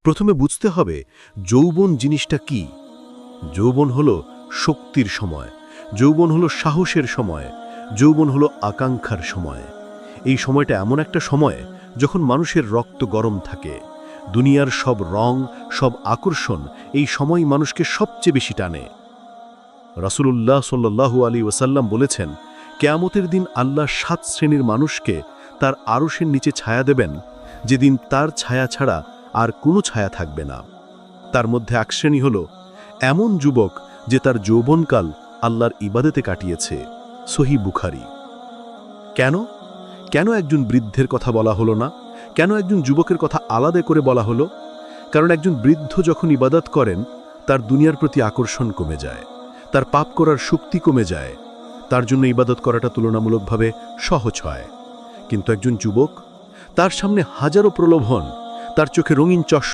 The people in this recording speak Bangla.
প্রথমে বুঝতে হবে যৌবন জিনিসটা কি। যৌবন হলো শক্তির সময়, যৌবন হলো সাহসের সময়, যৌবন হলো আকাঙ্ক্ষার সময়। এই সময়টা এমন একটা সময় যখন মানুষের রক্ত গরম থাকে। দুনিয়ার সব রং, সব আকর্ষণ এই সময় মানুষকে সবচেয়ে বেশি টানে। রাসূলুল্লাহ সাল্লাল্লাহু আলাইহি ওয়াসাল্লাম বলেছেন, কিয়ামতের দিন আল্লাহ 7 শ্রেণীর মানুষকে তার আরশের নিচে ছায়া দেবেন, যেদিন তার ছায়া ছাড়া আর কোনো ছায়া থাকবে না। তার মধ্যে এক শ্রেণী হল এমন যুবক যে তার যৌবনকাল আল্লাহর ইবাদতে কাটিয়েছে। সহিহ বুখারী। কেন কেন একজন বৃদ্ধের কথা বলা হলো না? কেন একজন যুবকের কথা আলাদা করে বলা হলো? কারণ একজন বৃদ্ধ যখন ইবাদত করেন, তার দুনিয়ার প্রতি আকর্ষণ কমে যায়, তার পাপ করার শক্তি কমে যায়, তার জন্য ইবাদত করাটা তুলনামূলকভাবে সহজ হয়। কিন্তু একজন যুবক, তার সামনে হাজারো প্রলোভন, তার চোখে রঙিন চশমা,